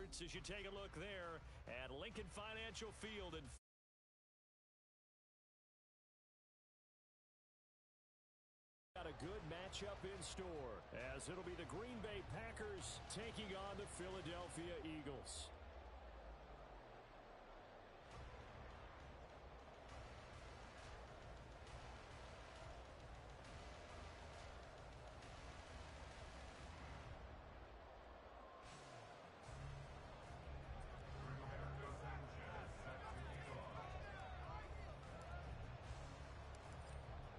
Hurts as you take a look there at Lincoln Financial Field. And got a good matchup in store as it'll be the Green Bay Packers taking on the Philadelphia Eagles.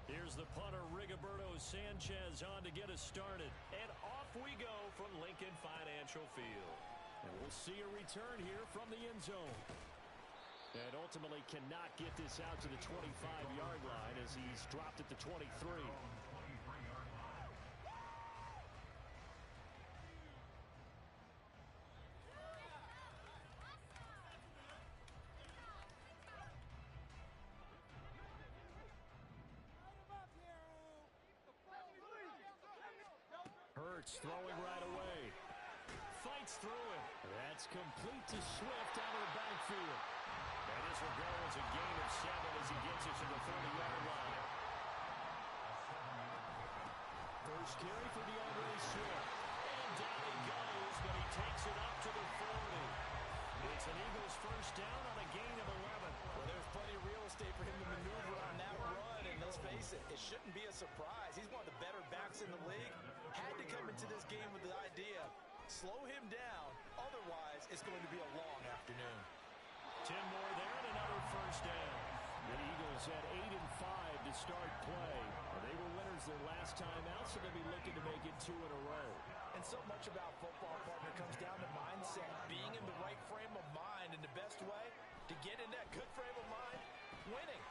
Here's the punter, Rigoberto Sanchez, on to get us started. And off we go from Lincoln Financial Field. And we'll see a return here from the end zone. And ultimately cannot get this out to the 25-yard line as he's dropped at the 23. Hurts throwing right away. Fights through it. That's complete to Swift out of the backfield. And this will go as a gain of 7 as he gets it to the 30-yard line. First carry for DeAndre Swift. And down he goes, but he takes it up to the 40. It's an Eagles first down on a gain of 11. Well, there's plenty of real estate for him to maneuver on that run, and let's face it, it shouldn't be a surprise. He's one of the better backs in the league. Had to come into this game with the idea, slow him down, otherwise it's going to be a long afternoon. 10 more there and another first down. The Eagles had 8-5 to start play. They were winners their last time out, so they'll be looking to make it 2 in a row. And so much about football, partner, comes down to mindset, being in the right frame of mind, and the best way to get in that good frame of mind, winning.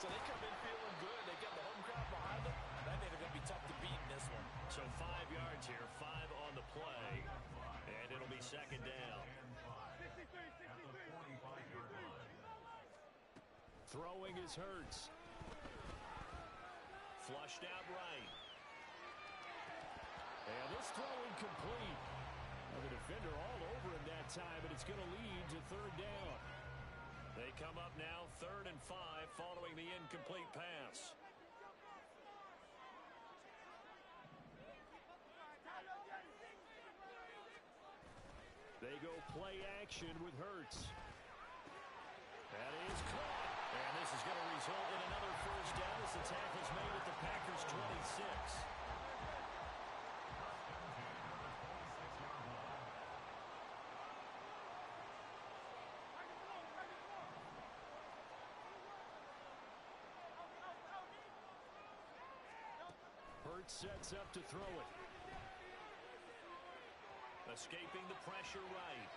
So they come in feeling good. They get the home crowd behind them. And I think they're going to be tough to beat in this one. So 5 yards here, 5 on the play, and it'll be second down. Throwing is Hurts. Flushed out right. And this throw incomplete. Well, the defender all over him that time, and it's going to lead to third down. They come up now 3rd and 5 following the incomplete pass. They go play action with Hurts. That is caught. And this is going to result in another first down as the tackle's made at the Packers' 26. Hurts sets up to throw it. Escaping the pressure right.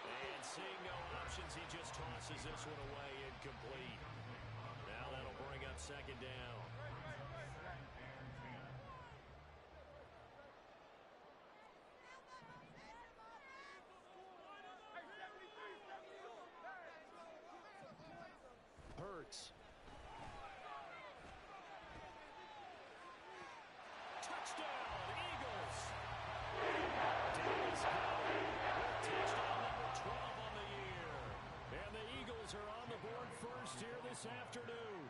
And seeing no options, he just tosses this one away, incomplete. Now that'll bring up second down. Hurts. Touchdown, Eagles! Davis with touchdown number 12 on the year. And the Eagles are on the board first here this afternoon.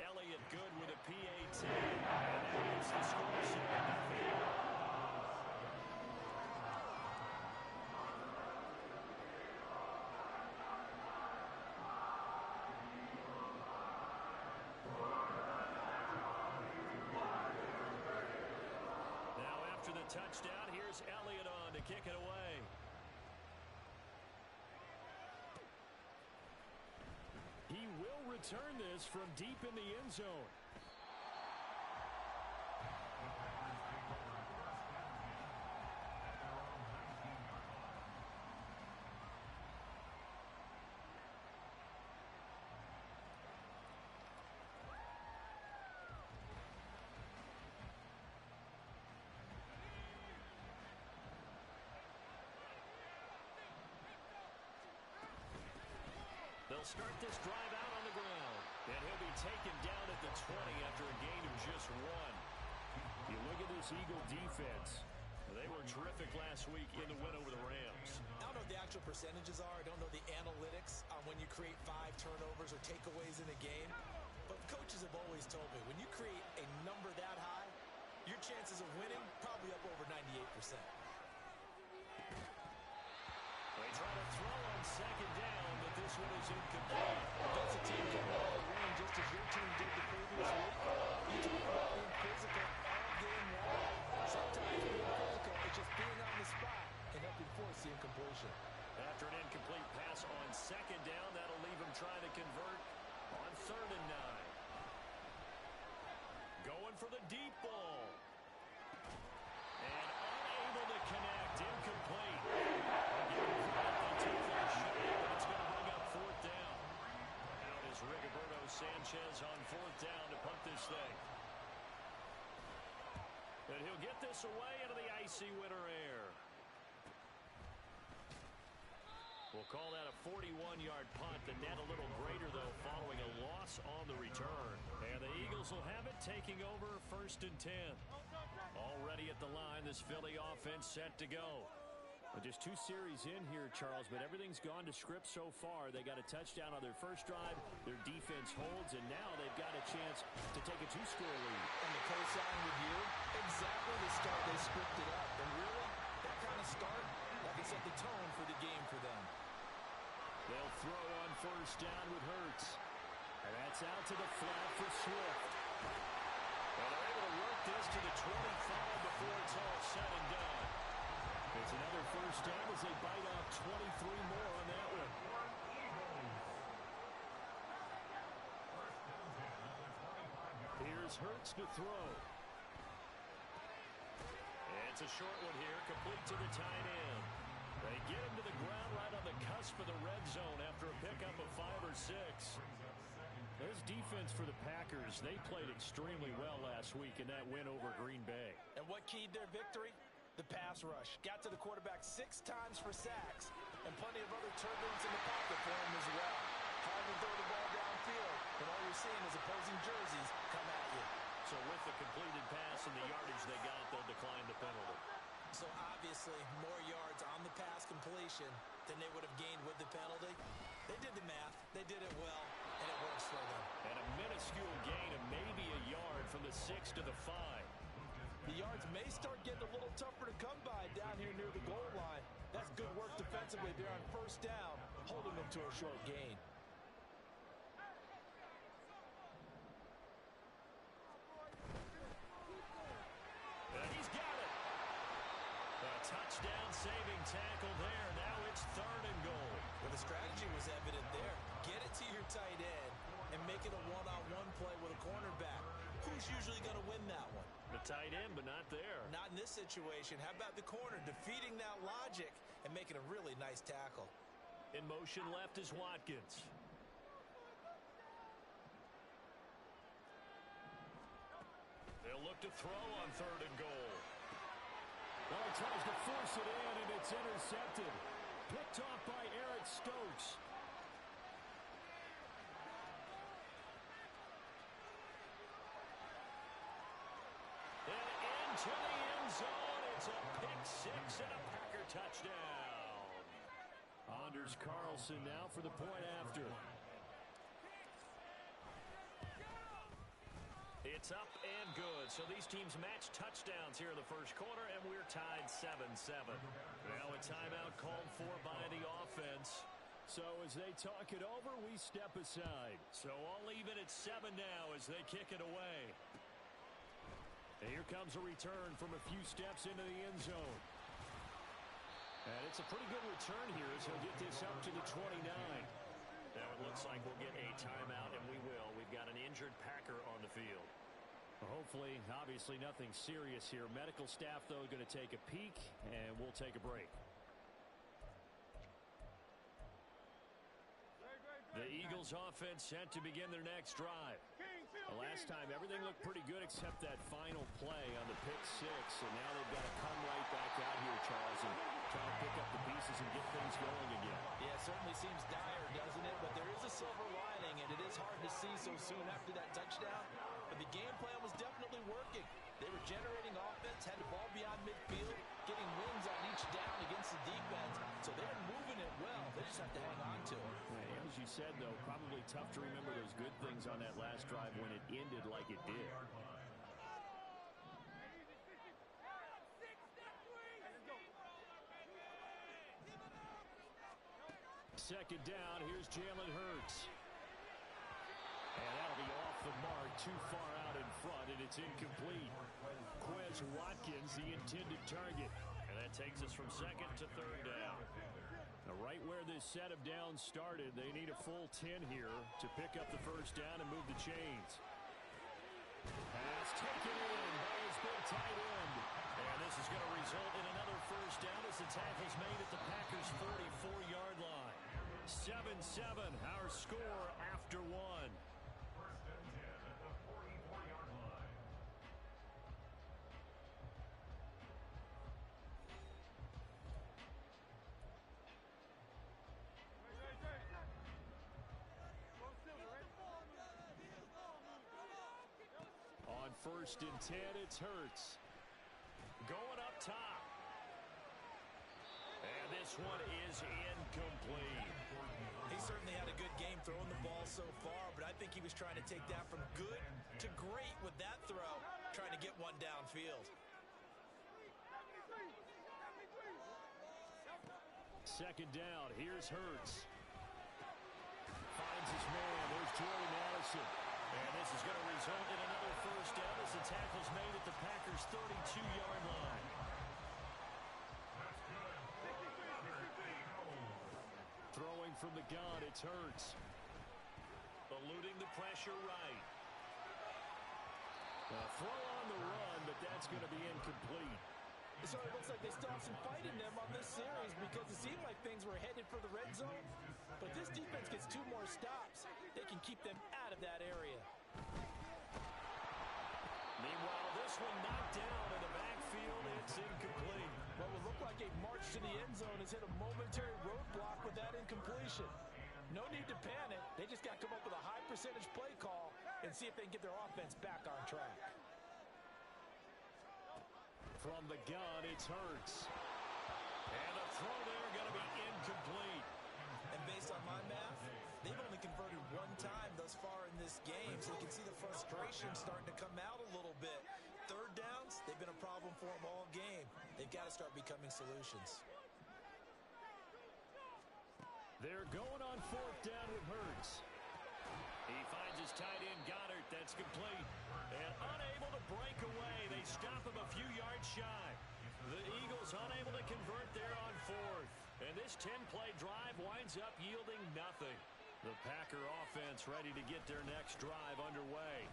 Elliott good with a PAT. And that makes the score 7-0. Touchdown. Here's Elliott on to kick it away. He will return this from deep in the end zone. They'll start this drive out on the ground. And he'll be taken down at the 20 after a gain of just 1. You look at this Eagle defense. They were terrific last week in the win over the Rams. I don't know what the actual percentages are. I don't know the analytics on when you create 5 turnovers or takeaways in a game. But coaches have always told me, when you create a number that high, your chances of winning probably up over 98%. They try to throw on second down, but this one is incomplete. Defensive team coming out of the ring just as your team did the previous week. You talk about being physical all game long. Sometimes being physical is just being on the spot and helping force the incompletion. After an incomplete pass on second down, that'll leave him trying to convert on 3rd and 9. Going for the deep ball. And unable to connect. Incomplete. They took their shot, but it's going to bring up 4th down. Out is Rigoberto Sanchez on 4th down to punt this thing. And he'll get this away into the icy winter air. We'll call that a 41-yard punt. The net a little greater, though, following a loss on the return. And the Eagles will have it, taking over 1st and 10. Already at the line, this Philly offense set to go. Well, just 2 series in here, Charles, but everything's gone to script so far. They got a touchdown on their first drive. Their defense holds, and now they've got a chance to take a 2-score lead. And the co-sign with you, exactly the start they scripted up. And really, that kind of start, like I set the tone for the game for them. They'll throw on 1st down with Hurts. And that's out to the flat for Swift. Well, they're able to work this to the 25 before it's all said and done. It's another 1st down as they bite off 23 more on that one. Here's Hurts to throw. It's a short one here, complete to the tight end. They get him to the ground right on the cusp of the red zone after a pickup of 5 or 6. There's defense for the Packers. They played extremely well last week in that win over Green Bay. And what keyed their victory? The pass rush. Got to the quarterback 6 times for sacks, and plenty of other turbulence in the pocket for him as well. Hard to throw the ball downfield, but all you're seeing is opposing jerseys come at you. So with the completed pass and the yardage they got, they'll decline the penalty. So obviously more yards on the pass completion than they would have gained with the penalty. They did the math. They did it well, and it works for them. And a minuscule gain of maybe a yard from the 6 to the 5. The yards may start getting a little tougher to come by down here near the goal line. That's good work defensively there on 1st down, holding them to a short gain. And he's got it. A touchdown saving tackle there. Now it's 3rd and goal. Well, the strategy was evident there. Get it to your tight end and make it a one-on-one play with a cornerback. Who's usually going to win that one? The tight end, but not there. Not in this situation. How about the corner defeating that logic and making a really nice tackle? In motion left is Watkins. They'll look to throw on 3rd and goal. Well, he tries to force it in, and it's intercepted. Picked off by Eric Stokes. And into the end zone. It's a pick 6 and a Packer touchdown. Anders Carlson now for the point after. It's up and good. So these teams match touchdowns here in the first quarter, and we're tied 7-7. Now a timeout called for by the offense. So as they talk it over, we step aside. So all even at 7 now as they kick it away. And here comes a return from a few steps into the end zone. And it's a pretty good return here as he'll get this up to the 29. Now it looks like we'll get a timeout, and we will. We've got an injured Packer on the field. Hopefully, obviously nothing serious here. Medical staff, though, going to take a peek, and we'll take a break. The Eagles offense set to begin their next drive. The last time, everything looked pretty good except that final play on the pick 6, and now they've got to come right back out here, Charles, and try to pick up the pieces and get things going again. Yeah, it certainly seems dire, doesn't it? But there is a silver lining, and it is hard to see so soon after that touchdown. but the game plan was definitely working. They were generating offense, had the ball beyond midfield, getting wins on each down against the defense. So they're moving it well. They just have to hang on to it. Yeah, as you said, though, probably tough to remember those good things on that last drive when it ended like it did. Second down, here's Jalen Hurts. And that'll be off the mark, too far out in front, and it's incomplete. Quez Watkins, the intended target. And that takes us from second to third down. Now, right where this set of downs started, they need a full 10 here to pick up the first down and move the chains. Pass taken in by his big tight end. And this is going to result in another first down as the tackle's made at the Packers' 44-yard line. 7-7, our score after one. On 1st and 10, it's Hurts. Going up top. And this one is incomplete. He certainly had a good game throwing the ball so far, but I think he was trying to take that from good to great with that throw, trying to get one downfield. Second down, here's Hurts. Finds his man, there's Jordan Addison. And this is going to result in another first down as the tackle's made at the Packers' 32-yard line. Throwing from the gun, it's Hurts. Eluding the pressure right. Throw on the run, but that's going to be incomplete. So it looks like they still have some fight in them on this series because it seemed like things were headed for the red zone. But this defense gets 2 more stops. They can keep them out of that area. Meanwhile, this one knocked down in the backfield. It's incomplete. What would look like a march to the end zone has hit a momentary roadblock with that incompletion. No need to panic. They just got to come up with a high percentage play call and see if they can get their offense back on track. From the gun, it's Hurts. And the throw there going to be incomplete. And based on my math, they've only converted 1 time thus far in this game, so you can see the frustration starting to come out a little bit. Third downs, they've been a problem for them all game. They've got to start becoming solutions. They're going on 4th down with Hurts. He finds his tight end, Goddard. That's complete. And unable to break away. They stop him a few yards shy. The Eagles unable to convert there on 4th. And this 10-play drive winds up yielding nothing. The Packer offense ready to get their next drive underway.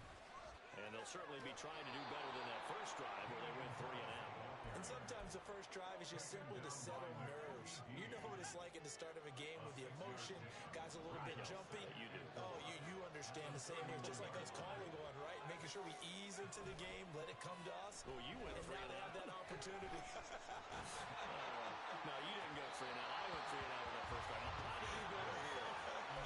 And they'll certainly be trying to do better than that first drive where they went 3 and out. And sometimes the first drive is just simply to settle nerves. You know what it's like at the start of a game with the emotion, guys a little bit jumpy. You do. Oh, you understand the same here. Just like us calling one, right? Making sure we ease into the game, let it come to us. Well, you went and 3 now and they out. have that opportunity. No, you didn't go 3 and out. I went 3 and out on that first drive. How did you go here?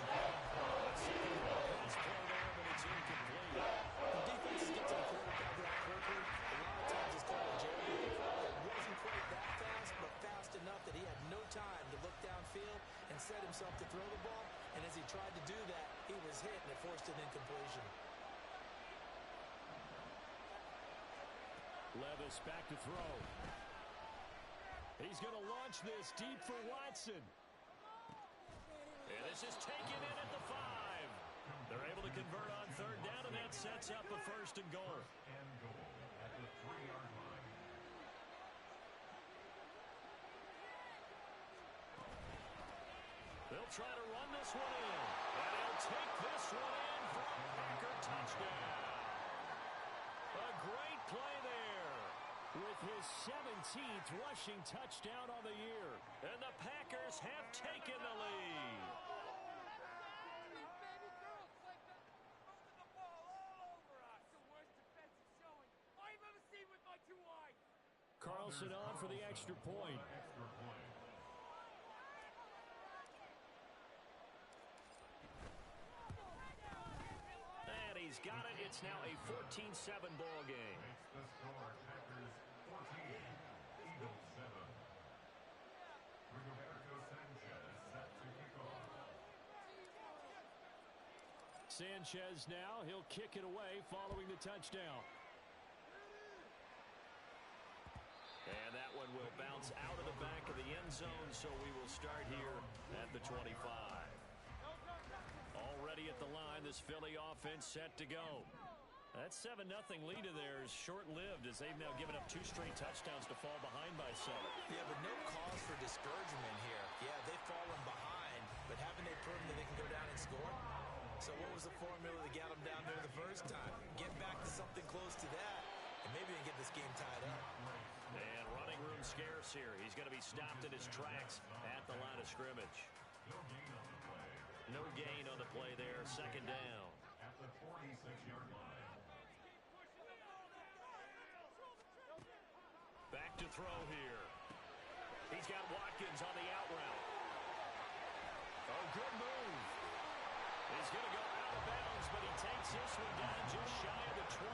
Pass play there, but it's incomplete. The defenses get to the quarterback that quickly. A lot of times it's called a jerry. It wasn't quite that fast, but fast enough that he had no time to look downfield and set himself to throw the ball. And as he tried to do that, he was hit and it forced an incompletion. Levis back to throw. He's going to launch this deep for Watson. And this is taken in at the 5. They're able to convert on 3rd down, and that sets up a 1st and goal. At the 3-yard line. They'll try to run this one in. And they'll take this one in for a Packer touchdown. A great play there with his 17th rushing touchdown on the year. And the Packers have taken the lead. Carlson on for the extra point. And he's He's got it. It's now a 14-7 ball game. Makes the score Packers 14, Eagles 7. Rigoberto Sanchez set to kick off. Sanchez now. He'll kick it away following the touchdown. And that one will bounce out of the back of the end zone, so we will start here at the 25. Already at the line, this Philly offense set to go. That 7-0 lead of theirs short-lived as they've now given up 2 straight touchdowns to fall behind by 7. Yeah, but no cause for discouragement here. Yeah, they've fallen behind, but haven't they proven that they can go down and score? So what was the formula that got them down there the first time? Get back to something close to that, and maybe they can get this game tied up. And running room scarce here. He's going to be stopped in his tracks at the line of scrimmage. No gain on the play. No gain on the play there. Second down. At the 46-yard line. Back to throw here. He's got Watkins on the out route. Oh, good move. He's going to go out of bounds, but he takes this one down just shy of the 20.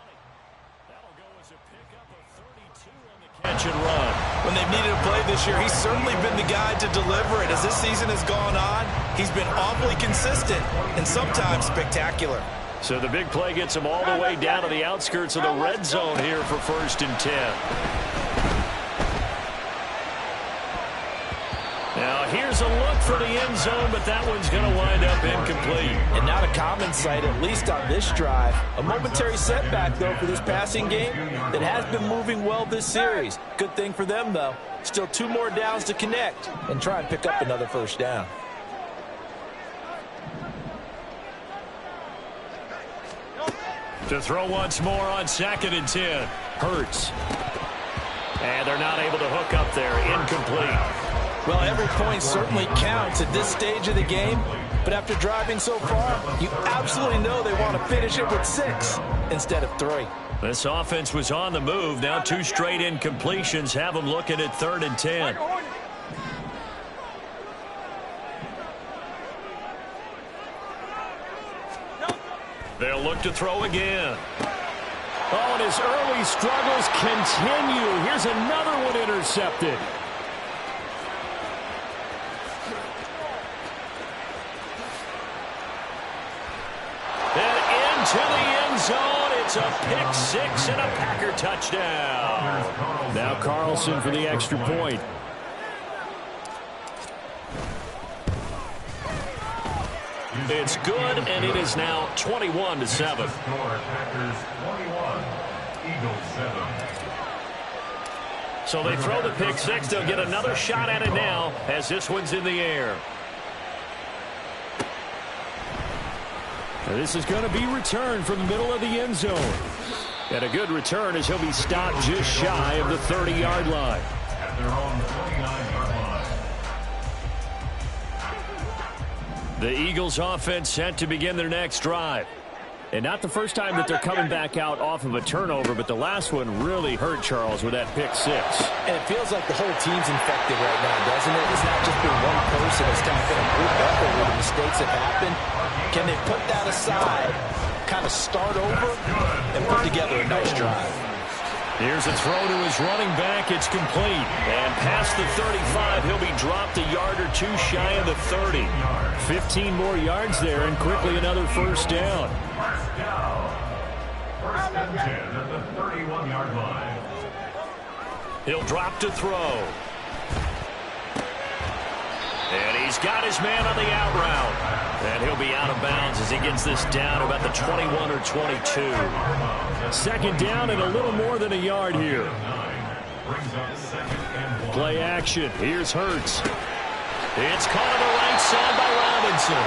That'll go as a pickup of 32 on the catch and run. When they've needed a play this year, he's certainly been the guy to deliver it. As this season has gone on, he's been awfully consistent and sometimes spectacular. So the big play gets him all the way down to the outskirts of the red zone here for 1st and 10. Now here's a look for the end zone, but that one's going to wind up incomplete. And not a common sight, at least on this drive. A momentary setback, though, for this passing game that has been moving well this series. Good thing for them, though. Still 2 more downs to connect and try and pick up another first down. To throw once more on 2nd and 10. Hurts. And they're not able to hook up there. Incomplete. Well, every point certainly counts at this stage of the game. But after driving so far, you absolutely know they want to finish it with 6 instead of 3. This offense was on the move. Now 2 straight incompletions have them looking at 3rd and 10. They'll look to throw again. Oh, and his early struggles continue. Here's another one intercepted. And into the end zone. It's a pick 6 and a Packer touchdown. Now Carlson for the extra point. It's good, and it is now 21-7. Packers 21, Eagles 7. So they throw the pick 6. They'll get another shot at it now as this one's in the air. This is going to be returned from the middle of the end zone. And a good return as he'll be stopped just shy of the 30-yard line. At their own 29-yard line. The Eagles offense set to begin their next drive. And not the first time that they're coming back out off of a turnover, but the last one really hurt Charles with that pick 6. And it feels like the whole team's infected right now, doesn't it? It's not just been one person. It's kind of been a group effort where the mistakes have happened. Can they put that aside, kind of start over, and put together a nice drive? Here's a throw to his running back. It's complete. And past the 35, he'll be dropped a yard or 2 shy of the 30. 15 more yards there, and quickly another first down. First down. 1st and 10 at the 31-yard line. He'll drop to throw. And he's got his man on the out route. And he'll be out of bounds as he gets this down to about the 21 or 22. Second down and a little more than a yard here. Play action. Here's Hurts. It's caught on the right side by Robinson.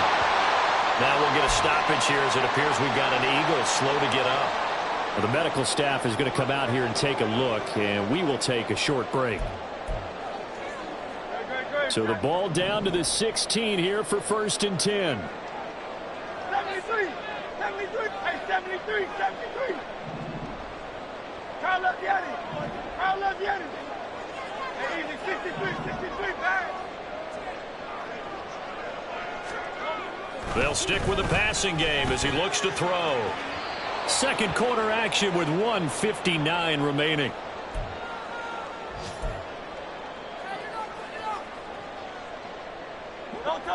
Now we'll get a stoppage here as it appears we've got an Eagle slow to get up. Well, the medical staff is going to come out here and take a look, and we will take a short break. So the ball down to the 16 here for 1st and 10. 73, 73, hey, 73, 73. Carl Leviani, Carl Leviani. Hey, easy, 63, 63, bang. They'll stick with the passing game as he looks to throw. Second quarter action with 1:59 remaining.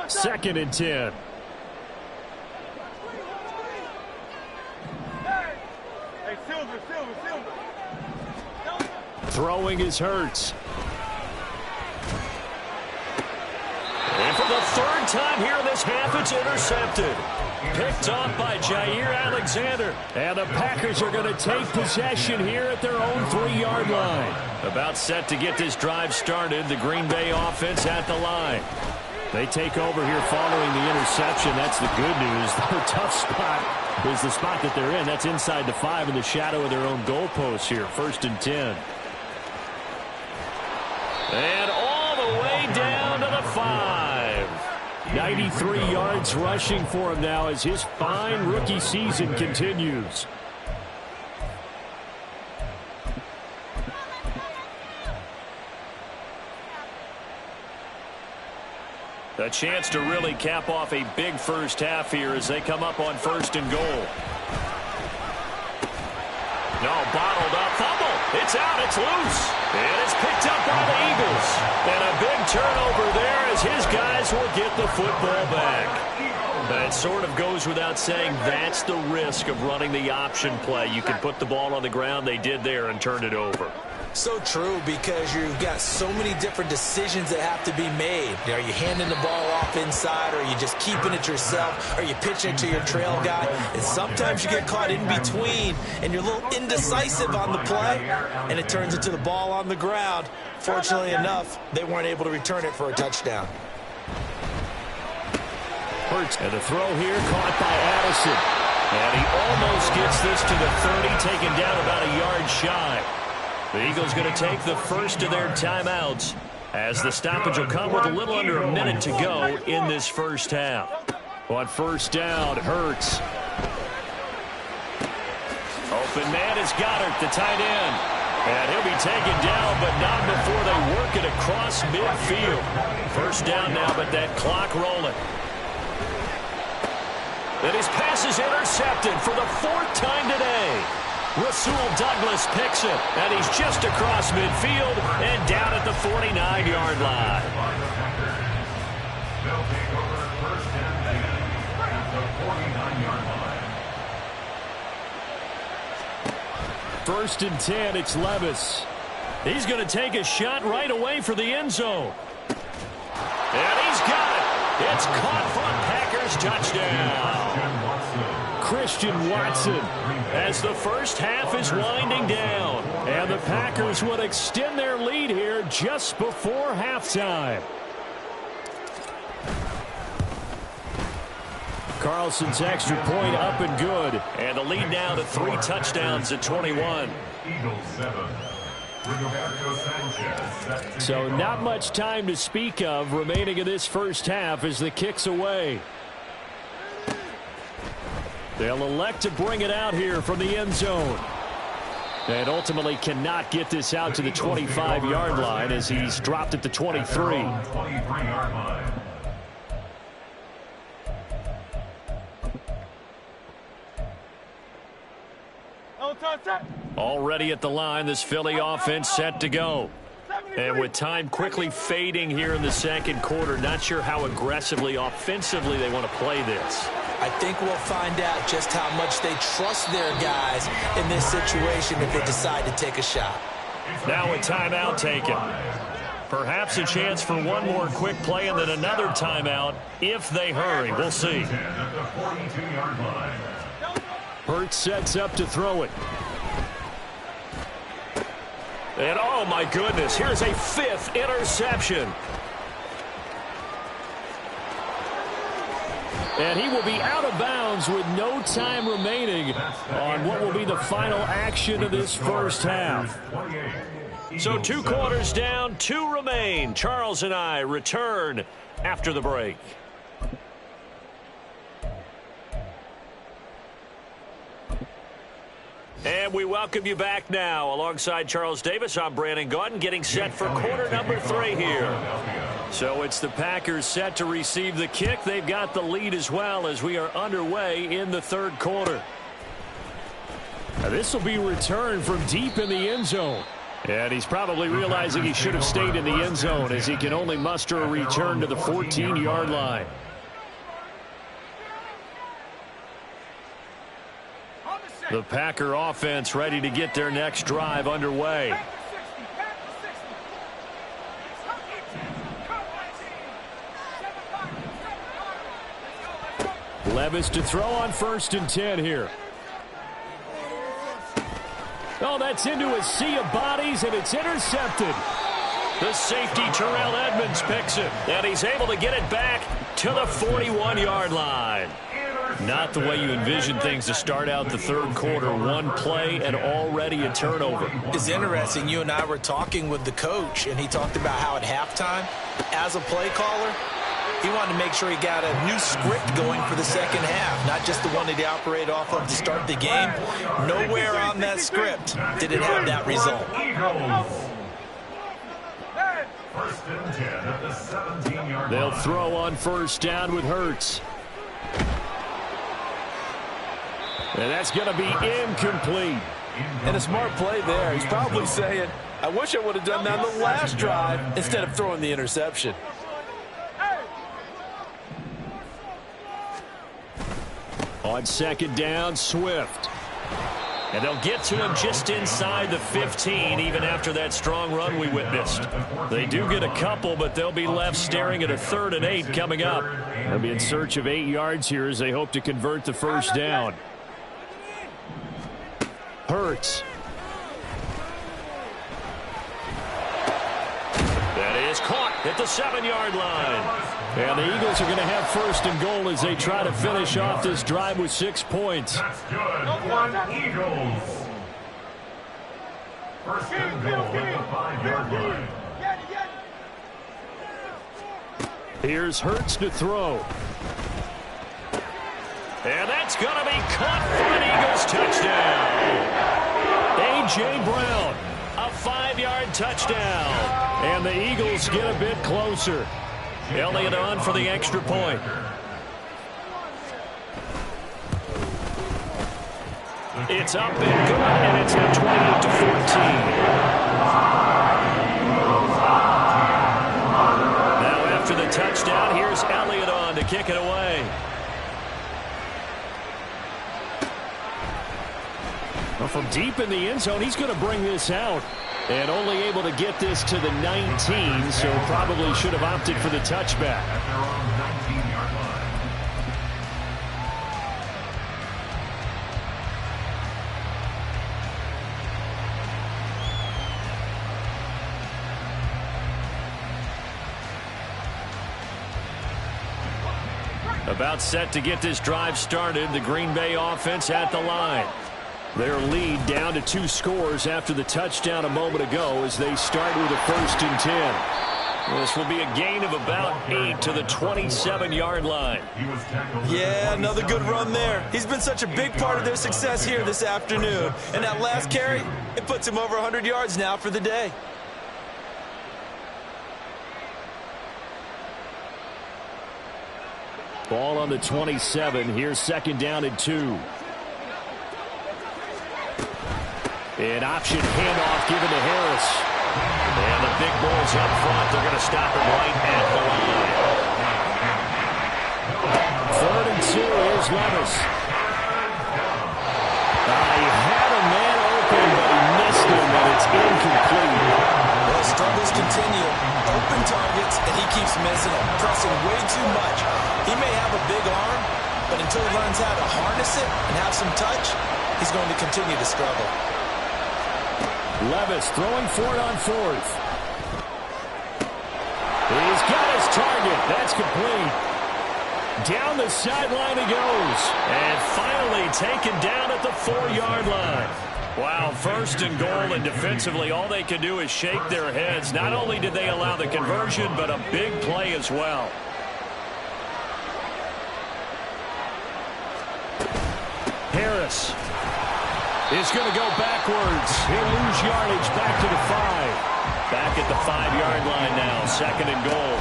Second and 10. Hey, Silver. Throwing is Hurts. And for the third time here in this half, it's intercepted. Picked off by Jair Alexander. And the Packers are going to take possession here at their own 3-yard line. About set to get this drive started. The Green Bay offense at the line. They take over here following the interception. That's the good news. Their tough spot is the spot that they're in. That's inside the 5 in the shadow of their own goalpost here. First and 10. And all the way down to the 5. 93 yards rushing for him now as his fine rookie season continues. A chance to really cap off a big first half here as they come up on first and goal. No, bottled up. Fumble. It's out. It's loose. And it's picked up by the Eagles. And a big turnover there as his guys will get the football back. That sort of goes without saying. That's the risk of running the option play. You can put the ball on the ground. They did there and turned it over. So true, because you've got so many different decisions that have to be made. Are you handing the ball off inside, or are you just keeping it yourself? Are you pitching it to your trail guy? And sometimes you get caught in between, and you're a little indecisive on the play, and it turns into the ball on the ground. Fortunately enough, they weren't able to return it for a touchdown. Hurts, and the throw here caught by Addison. And he almost gets this to the 30, taken down about a yard shy. The Eagles going to take the first of their timeouts as the stoppage will come with a little under a minute to go in this first half. On first down, Hurts. Open man is Goddard, the tight end. And he'll be taken down, but not before they work it across midfield. First down now, but that clock rolling. And his pass is intercepted for the 4th time today. Rasul Douglas picks it, and he's just across midfield and down at the 49-yard line. They'll take over first and 10 at the 49-yard line. First and 10, it's Levis. He's going to take a shot right away for the end zone. And he's got it. It's caught for a Packers touchdown. Christian Watson as the first half is winding down. And the Packers would extend their lead here just before halftime. Carlson's extra point up and good. And the lead now to 3 touchdowns at 21. Eagles 7. So not much time to speak of remaining in this first half as the kick's away. They'll elect to bring it out here from the end zone. And ultimately cannot get this out to the 25-yard line as he's dropped at the 23. 23-yard line. Already at the line, this Philly offense set to go. And with time quickly fading here in the second quarter, not sure how aggressively, offensively they want to play this. I think we'll find out just how much they trust their guys in this situation if they decide to take a shot. Now a timeout taken. Perhaps a chance for one more quick play and then another timeout if they hurry. We'll see. Hurts sets up to throw it. And oh my goodness, here's a 5th interception. And he will be out of bounds with no time remaining on what will be the final action of this first half. So 2 quarters down, 2 remain. Charles and I return after the break. And we welcome you back now. Alongside Charles Davis, I'm Brandon Gaudin, getting set for quarter number 3 here. So it's the Packers set to receive the kick. They've got the lead as well as we are underway in the third quarter. This will be returned from deep in the end zone. And he's probably realizing he should have stayed in the end zone as he can only muster a return to the 14-yard line. The Packer offense ready to get their next drive underway. Levis to throw on 1st and 10 here. Oh, that's into a sea of bodies, and it's intercepted. The safety, Terrell Edmonds, picks it, and he's able to get it back to the 41-yard line. Not the way you envision things to start out the third quarter. One play and already a turnover. It's interesting. You and I were talking with the coach, and he talked about how at halftime, as a play caller, he wanted to make sure he got a new script going for the second half, not just the one that he operated off of to start the game. Nowhere on that script did it have that result. 1st and 10 at the 17-yard line. They'll throw on 1st down with Hurts. And that's going to be incomplete. And a smart play there. He's probably saying, I wish I would have done that on the last drive instead of throwing the interception. On 2nd down, Swift. And they'll get to him just inside the 15, even after that strong run we witnessed. They do get a couple, but they'll be left staring at a 3rd and 8 coming up. They'll be in search of 8 yards here as they hope to convert the 1st down. Hurts. That is caught at the 7-yard line. And the Eagles are going to have 1st and goal as they try to finish off this drive with 6 points. That's good. 1 Eagles. 1st and goal at the 5-yard line. Here's Hurts to throw. And that's going to be caught for an Eagles touchdown. A.J. Brown, a 5-yard touchdown. And the Eagles get a bit closer. Elliott on for the extra point. It's up and good, and it's now 28-14. Now after the touchdown, here's Elliott on to kick it away. Well, from deep in the end zone, he's going to bring this out. And only able to get this to the 19, so probably should have opted for the touchback. At their own 19-yard line. About set to get this drive started. The Green Bay offense at the line. Their lead down to 2 scores after the touchdown a moment ago as they start with a 1st and 10. This will be a gain of about 8 to the 27-yard line. Yeah, another good run there. He's been such a big part of their success here this afternoon. And that last carry, it puts him over 100 yards now for the day. Ball on the 27. Here's 2nd down and 2. An option handoff given to Harris. And the big boys up front. They're going to stop him right at the line. 3rd and 2. Here's Levis. He had a man open, but he missed him, and it's incomplete. Well, struggles continue. Open targets, and he keeps missing them. Pressing way too much. He may have a big arm, but until he learns how to harness it and have some touch, he's going to continue to struggle. Levis throwing for it on 4th. He's got his target. That's complete. Down the sideline he goes. And finally taken down at the 4-yard line. Wow, 1st and goal, and defensively all they can do is shake their heads. Not only did they allow the conversion, but a big play as well. Harris is going to go backwards. He'll lose yardage back to the 5. Back at the 5-yard line now, 2nd and goal.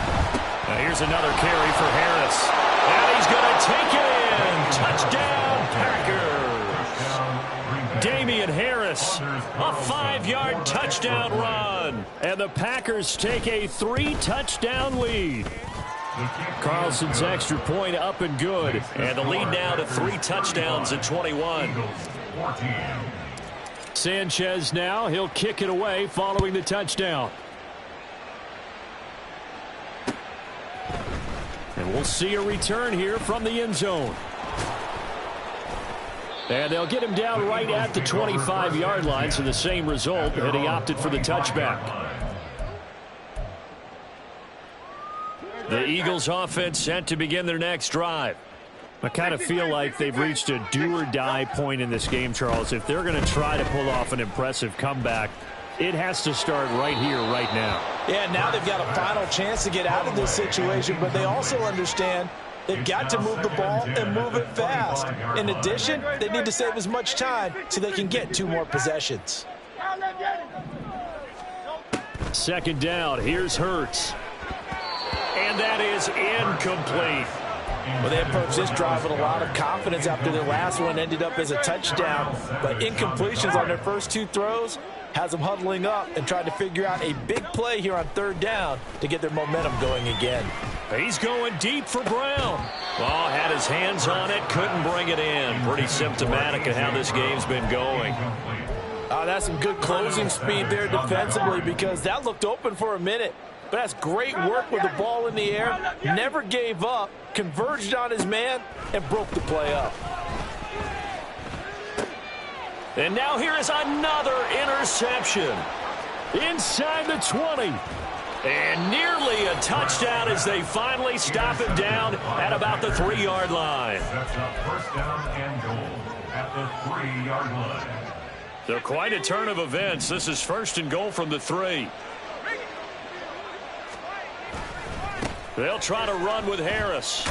Now here's another carry for Harris. And he's going to take it in. Touchdown, Packers. Damian Harris. A 5-yard touchdown run. And the Packers take a 3-touchdown lead. Carlson's extra point up and good. And the lead now to 3 touchdowns at 21. Sanchez now. He'll kick it away following the touchdown. And we'll see a return here from the end zone. And they'll get him down right at the 25-yard line, so the same result, and he opted for the touchback. The Eagles offense set to begin their next drive. I kind of feel like they've reached a do-or-die point in this game, Charles. If they're going to try to pull off an impressive comeback, it has to start right here, right now. Yeah, now they've got a final chance to get out of this situation, but they also understand they've got to move the ball and move it fast. In addition, they need to save as much time so they can get 2 more possessions. Second down, here's Hurts. And that is incomplete. Well, they approached this drive with a lot of confidence after their last one ended up as a touchdown. But incompletions on their first 2 throws has them huddling up and trying to figure out a big play here on 3rd down to get their momentum going again. He's going deep for Brown. Ball had his hands on it, couldn't bring it in. Pretty symptomatic of how this game's been going. That's some good closing speed there defensively, because that looked open for a minute. But that's great work with the ball in the air. Never gave up, converged on his man, and broke the play up. And now here is another interception. Inside the 20. And nearly a touchdown as they finally stop him down at about the 3-yard line. That's a first down and goal at the 3-yard line. So quite a turn of events. This is 1st and goal from the 3. They'll try to run with Harris.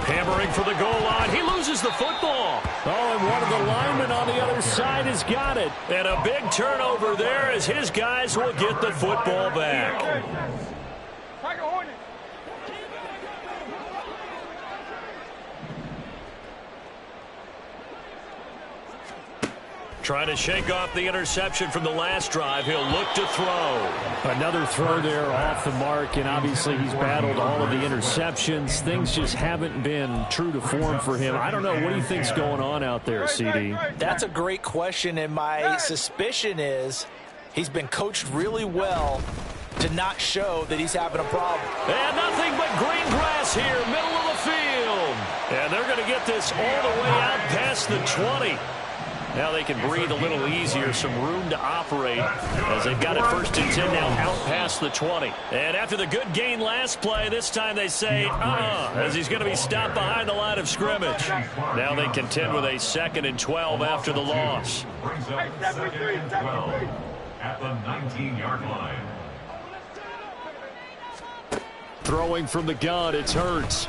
Hammering for the goal line. He loses the football. Oh, and one of the linemen on the other side has got it. And a big turnover there as his guys will get the football back. Trying to shake off the interception from the last drive. He'll look to throw. Another throw there off the mark, and obviously he's battled all of the interceptions. Things just haven't been true to form for him. I don't know. What do you think's going on out there, CD? That's a great question, and my suspicion is he's been coached really well to not show that he's having a problem. And nothing but green grass here, middle of the field. And they're going to get this all the way out past the 20. Now they can breathe a little easier, some room to operate as they've got it 1st and 10 now out past the 20. And after the good gain last play, this time they say, as he's going to be stopped behind the line of scrimmage. Now they contend with a 2nd and 12 after the loss. Brings up 2nd and 12 at the 19-yard line. Throwing from the gun, it's Hurts.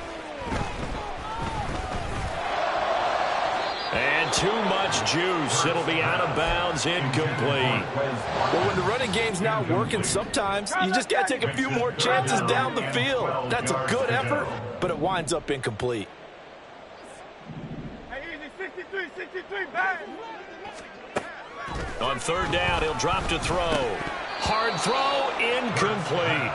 And too much juice. It'll be out of bounds, incomplete. Well, when the running game's not working, sometimes you just got to take a few more chances down the field. That's a good effort, but it winds up incomplete. On 3rd down, he'll drop to throw. Hard throw, incomplete.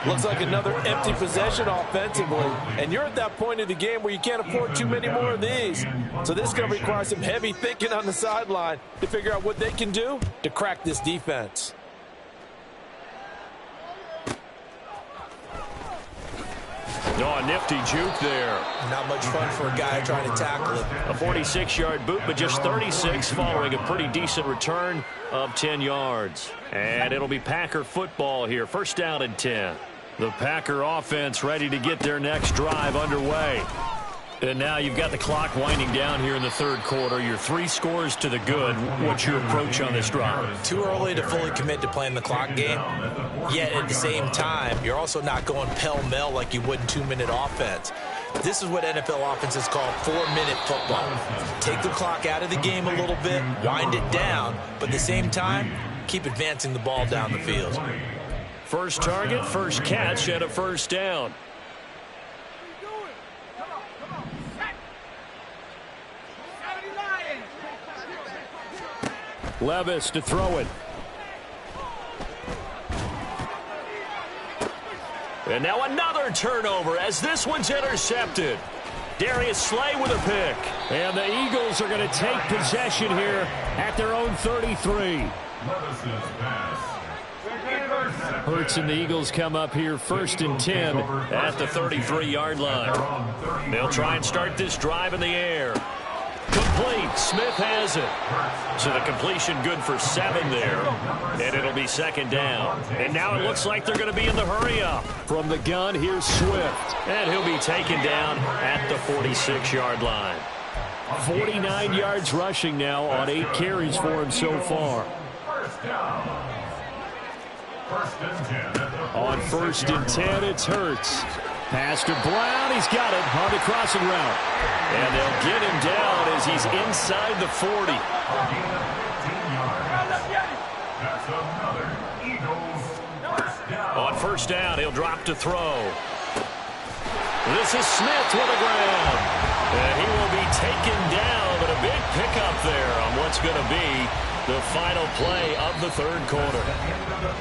Looks like another empty possession offensively. And you're at that point of the game where you can't afford too many more of these. So this is going to require some heavy thinking on the sideline to figure out what they can do to crack this defense. Oh, a nifty juke there. Not much fun for a guy trying to tackle it. A 46-yard boot, but just 36 following a pretty decent return of 10 yards. And it'll be Packer football here. 1st down and 10. The Packer offense ready to get their next drive underway. And now you've got the clock winding down here in the 3rd quarter. You're 3 scores to the good. What's your approach on this drive? Too early to fully commit to playing the clock game. Yet at the same time, you're also not going pell-mell like you would in 2-minute offense. This is what NFL offenses call 4-minute football. Take the clock out of the game a little bit, wind it down, but at the same time, keep advancing the ball down the field. First target, first catch, and a 1st down. Levis to throw it. And now another turnover as this one's intercepted. Darius Slay with a pick. And the Eagles are going to take possession here at their own 33. Hurts and the Eagles come up here 1st and 10 at the 33-yard line. They'll try and start this drive in the air. Complete. Smith has it. So the completion good for 7 there. And it'll be 2nd down. And now it looks like they're going to be in the hurry-up. From the gun, here's Swift. And he'll be taken down at the 46-yard line. 49 yards rushing now on 8 carries for him so far. On 1st and 10, it's Hurts. Pass to Brown. He's got it on the crossing route. And they'll get him down as he's inside the 40. On 1st down, he'll drop to throw. This is Smith with the ground. And he will be taken down, but a big pickup there on what's going to be the final play of the 3rd quarter.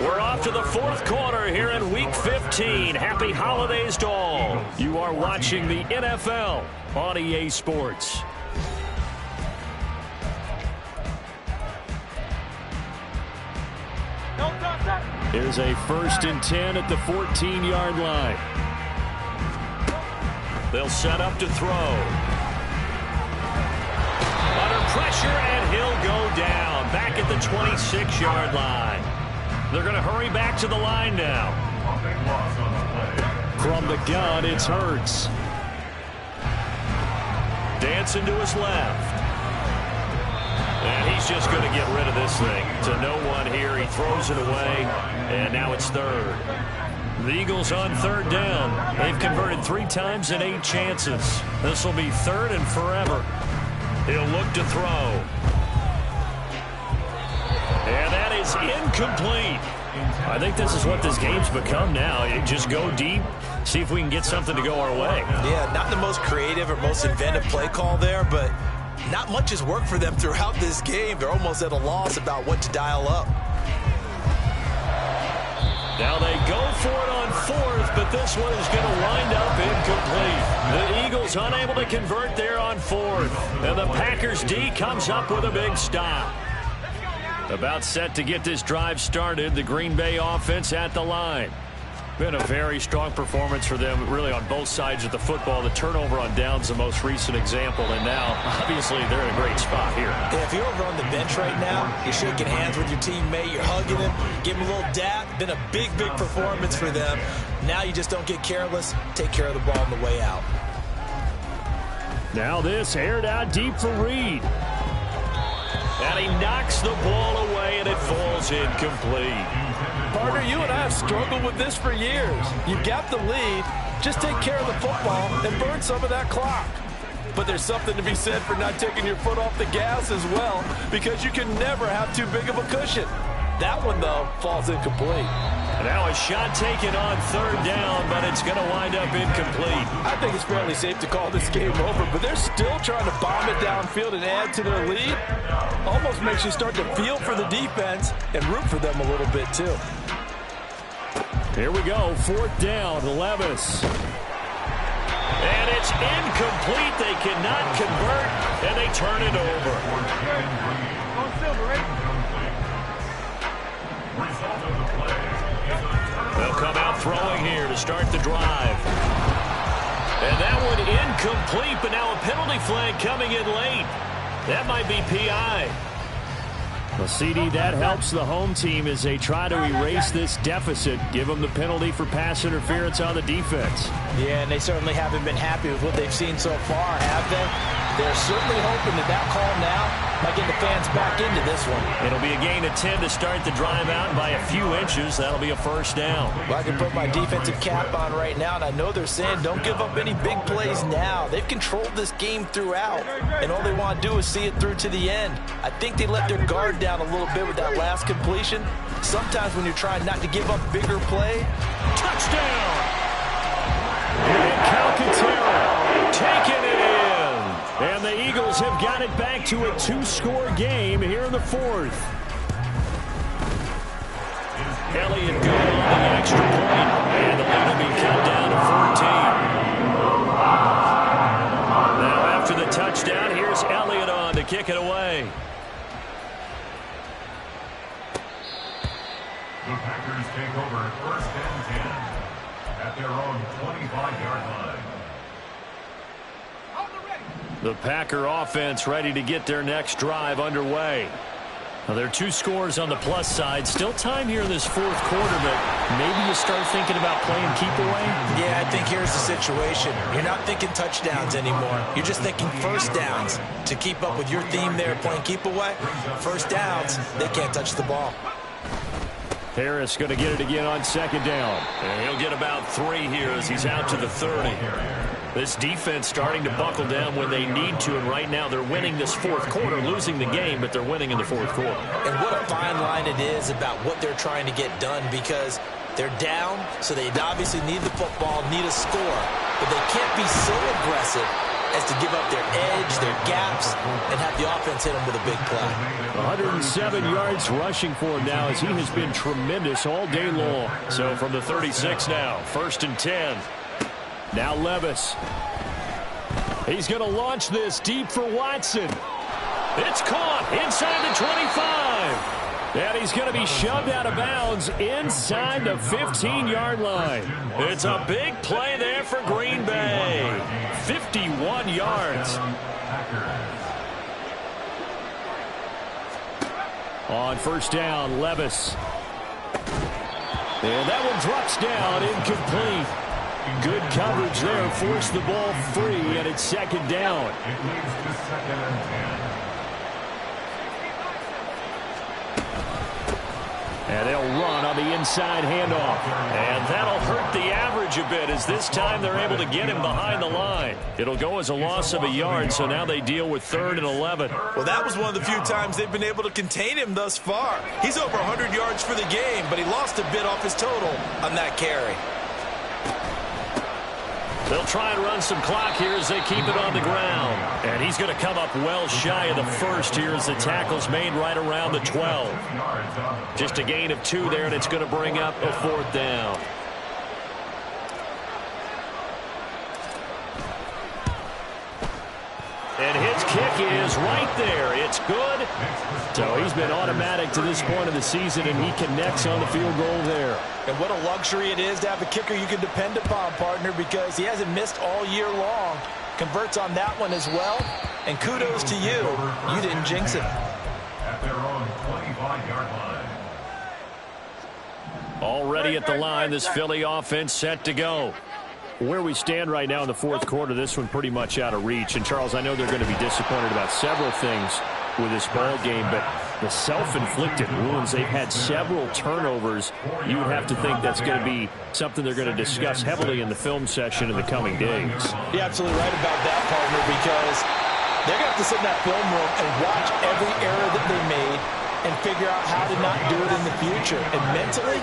We're off to the 4th quarter here in Week 15. Happy holidays to all. You are watching the NFL on EA Sports. Here's a 1st and 10 at the 14-yard line. They'll set up to throw. Under pressure, and he'll go down. Back at the 26-yard line. They're going to hurry back to the line now. From the gun, it's Hurts. Dancing to his left. And he's just going to get rid of this thing. To no one here. He throws it away. And now it's 3rd. The Eagles on 3rd down. They've converted 3 times in 8 chances. This will be 3rd and forever. He'll look to throw. And that is incomplete. I think this is what this game's become now. You just go deep, see if we can get something to go our way. Yeah, not the most creative or most inventive play call there, but not much has worked for them throughout this game. They're almost at a loss about what to dial up. Now they go for it on 4th, but this one is going to wind up incomplete. The Eagles unable to convert there on 4th. And the Packers D comes up with a big stop. About set to get this drive started, the Green Bay offense at the line. Been a very strong performance for them, really, on both sides of the football. The turnover on downs, the most recent example, and now, obviously, they're in a great spot here. Yeah, if you're over on the bench right now, you're shaking hands with your teammate, you're hugging him, give him a little dap. Been a big, big performance for them. Now you just don't get careless. Take care of the ball on the way out. Now this aired out deep for Reed. And he knocks the ball away, and it falls incomplete. Partner, you and I have struggled with this for years. You've got the lead. Just take care of the football and burn some of that clock. But there's something to be said for not taking your foot off the gas as well, because you can never have too big of a cushion. That one, though, falls incomplete. Now a shot taken on 3rd down, but it's going to wind up incomplete. I think it's fairly safe to call this game over, but they're still trying to bomb it downfield and add to their lead. Almost makes you start to feel for the defense and root for them a little bit, too. Here we go, 4th down, Levis. And it's incomplete. They cannot convert, and they turn it over. They'll come out throwing here to start the drive. And that one incomplete, but now a penalty flag coming in late. That might be PI. Well, CD, that helps the home team as they try to erase this deficit. Give them the penalty for pass interference on the defense. Yeah, and they certainly haven't been happy with what they've seen so far, have they? They're certainly hoping that call now might get the fans back into this one. It'll be a gain of 10 to start the drive out, and by a few inches, that'll be a 1st down. Well, I can put my defensive cap on right now, and I know they're saying don't give up any big plays now. They've controlled this game throughout, and all they want to do is see it through to the end. I think they let their guard down a little bit with that last completion. Sometimes when you're trying not to give up bigger play. Touchdown! And Calcaterra taking it in. And the Eagles Lions have got it back to a 2-score game here in the fourth. Elliott good on the extra point, and the lead will be cut down to 14. Now after the touchdown, here's Elliott on to kick it away. The Packers take over first and 10 at their own 25-yard line. The Packer offense ready to get their next drive underway. Now, there are 2 scores on the plus side. Still time here in this fourth quarter, but maybe you start thinking about playing keep away? Yeah, I think here's the situation. You're not thinking touchdowns anymore. You're just thinking first downs. To keep up with your theme there, playing keep away, first downs, they can't touch the ball. Harris going to get it again on second down. And he'll get about 3 here as he's out to the 30. This defense starting to buckle down when they need to, and right now they're winning this fourth quarter, losing the game, but they're winning in the fourth quarter. And what a fine line it is about what they're trying to get done, because they're down, so they obviously need the football, need a score, but they can't be so aggressive as to give up their edge, their gaps, and have the offense hit them with a big play. 107 yards rushing for him now as he has been tremendous all day long. So from the 36 now, first and 10. Now Levis. He's going to launch this deep for Watson. It's caught inside the 25. And he's going to be shoved out of bounds inside the 15-yard line. It's a big play there for Green Bay. 51 yards. On first down, Levis. And that one drops down, incomplete. Good coverage there, forced the ball free, and it's second down. It leads to second and 10. And they'll run on the inside handoff. And that'll hurt the average a bit as this time they're able to get him behind the line. It'll go as a loss of a yard, so now they deal with 3rd and 11. Well, that was one of the few times they've been able to contain him thus far. He's over 100 yards for the game, but he lost a bit off his total on that carry. They'll try and run some clock here as they keep it on the ground. And he's going to come up well shy of the first here as the tackle's made right around the 12. Just a gain of 2 there, and it's going to bring up a 4th down. And his kick is right there. It's good. So he's been automatic to this point of the season, and he connects on the field goal there. And what a luxury it is to have a kicker you can depend upon, partner, because he hasn't missed all year long. Converts on that one as well. And kudos to you. You didn't jinx it. At their own 25-yard line. Already at the line, this Philly offense set to go. Where we stand right now in the fourth quarter, this one pretty much out of reach. And, Charles, I know they're going to be disappointed about several things with this ball game, but the self-inflicted wounds, they've had several turnovers. You would have to think that's going to be something they're going to discuss heavily in the film session in the coming days. You're absolutely right about that, partner, because they're going to have to sit in that film room and watch every error that they made and figure out how to not do it in the future. And mentally,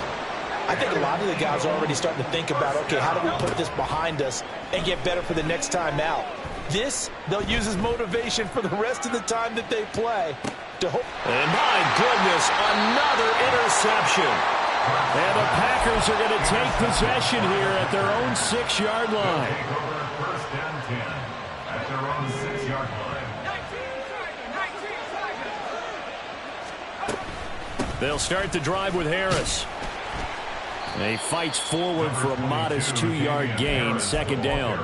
I think a lot of the guys are already starting to think about, okay, how do we put this behind us and get better for the next time out? This, they'll use as motivation for the rest of the time that they play to hope. And my goodness, another interception. And the Packers are going to take possession here at their own 6-yard line. Take over first and 10 at their own 6-yard line. They'll start the drive with Harris. And he fights forward for a modest 2-yard gain, second down.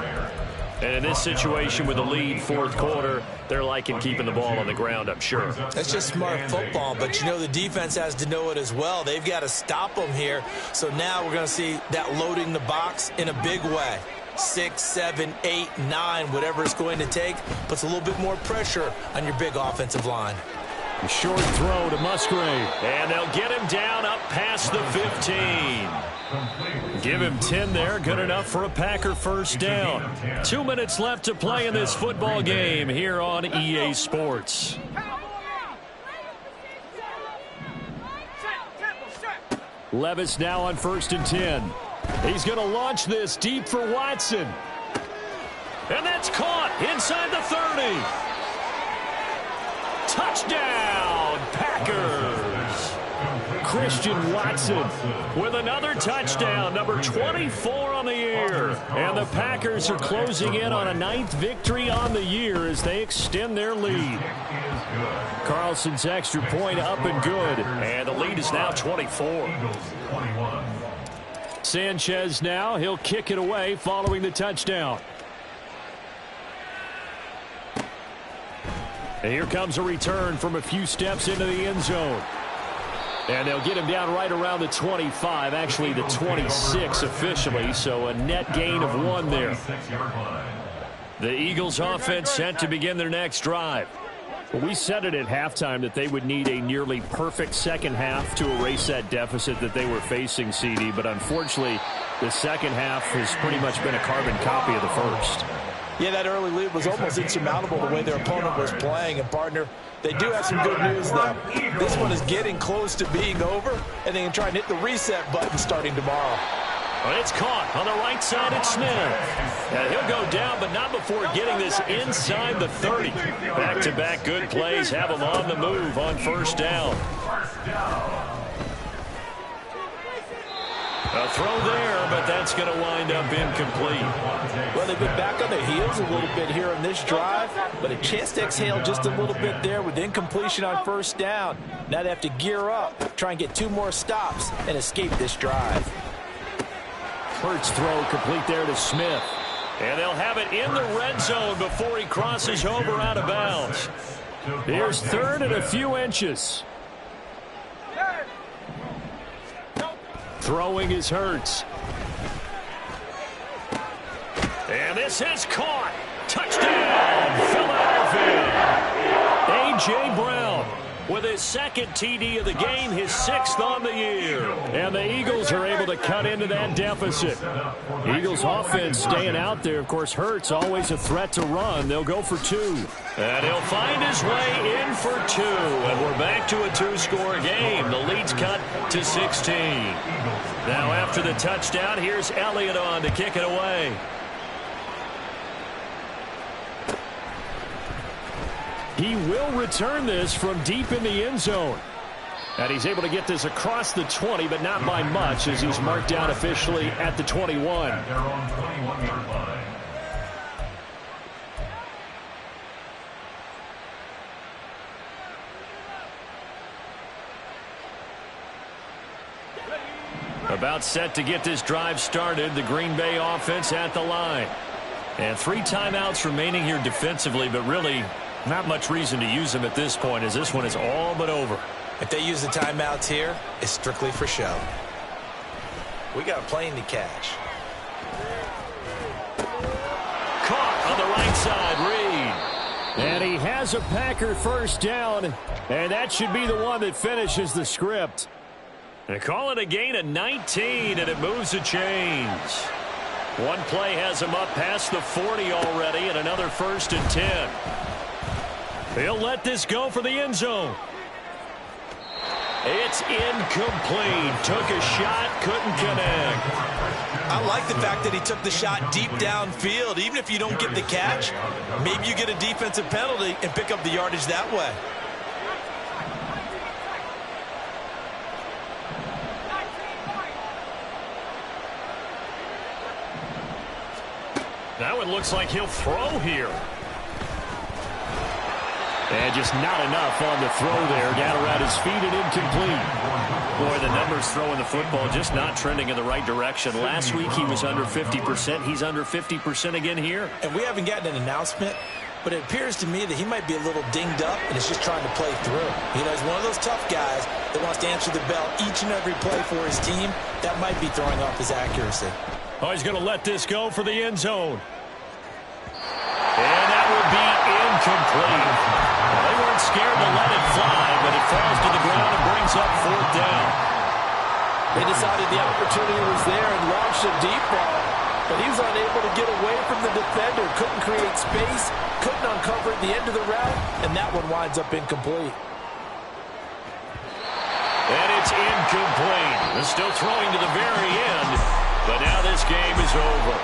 And in this situation with the lead, fourth quarter, they're liking keeping the ball on the ground, I'm sure. That's just smart football, but you know the defense has to know it as well. They've got to stop them here. So now we're going to see that loading the box in a big way. 6, 7, 8, 9, whatever it's going to take, puts a little bit more pressure on your big offensive line. A short throw to Musgrave. And they'll get him down up past the 15. Give him 10 there. Good enough for a Packer first down. 2 minutes left to play in this football game here on EA Sports. Levis now on first and 10. He's going to launch this deep for Watson. And that's caught inside the 30. Touchdown, Packers! Christian Watson with another touchdown, number 24 on the year. And the Packers are closing in on a 9th victory on the year as they extend their lead. Carlson's extra point up and good, and the lead is now 24. Sanchez now, he'll kick it away following the touchdown. And here comes a return from a few steps into the end zone. And they'll get him down right around the 25, actually the 26 officially, so a net gain of 1 there. The Eagles offense set to begin their next drive. Well, we said it at halftime that they would need a nearly perfect second half to erase that deficit that they were facing, CD, but unfortunately the second half has pretty much been a carbon copy of the first. Yeah, that early lead was almost insurmountable the way their opponent was playing. And, partner, they do have some good news, though. This one is getting close to being over, and they can try and hit the reset button starting tomorrow. Well, it's caught on the right side at Smith. And he'll go down, but not before getting this inside the 30. Back-to-back good plays have him on the move on first down. A throw there, but that's going to wind up incomplete. Well, they've been back on their heels a little bit here on this drive, but a chance to exhale just a little bit there with incompletion on first down. Now they have to gear up, try and get 2 more stops, and escape this drive. Hurts throw complete there to Smith. And they'll have it in the red zone before he crosses over out of bounds. Here's 3rd and a few inches. Throwing is Hurts. And this is caught. Touchdown, Philadelphia. A.J. Brown with his 2nd TD of the game, his 6th on the year. And the Eagles are able to cut into that deficit. Eagles offense staying out there. Of course, Hurts always a threat to run. They'll go for 2. And he'll find his way in for 2. And we're back to a 2-score game. The lead's cut to 16. Now after the touchdown, here's Elliott on to kick it away. He will return this from deep in the end zone. And he's able to get this across the 20, but not by much, as he's marked down officially at the 21. About set to get this drive started, the Green Bay offense at the line. And 3 timeouts remaining here defensively, but really not much reason to use them at this point, as this one is all but over. If they use the timeouts here, it's strictly for show. We got a plane to catch. Caught on the right side, Reed. And he has a Packer first down, and that should be the one that finishes the script. They call it a gain of 19, and it moves the chains. One play has him up past the 40 already, and another 1st and 10. He'll let this go for the end zone. It's incomplete. Took a shot, couldn't connect. I like the fact that he took the shot deep downfield. Even if you don't get the catch, maybe you get a defensive penalty and pick up the yardage that way. Now it looks like he'll throw here. And just not enough on the throw there. Down around his feet and incomplete. Boy, the numbers throwing the football just not trending in the right direction. Last week he was under 50%. He's under 50% again here. And we haven't gotten an announcement, but it appears to me that he might be a little dinged up and is just trying to play through. You know, he's one of those tough guys that wants to answer the bell each and every play for his team. That might be throwing off his accuracy. Oh, he's going to let this go for the end zone. And that will be incomplete. Well, they weren't scared to let it fly, but it falls to the ground and brings up 4th down. They decided the opportunity was there and launched a deep ball, but he was unable to get away from the defender, couldn't create space, couldn't uncover the end of the route, and that one winds up incomplete. And it's incomplete. They're still throwing to the very end, but now this game is over.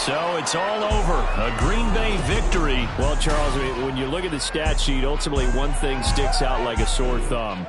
So it's all over. A Green Bay victory. Well, Charles, when you look at the stat sheet, ultimately one thing sticks out like a sore thumb.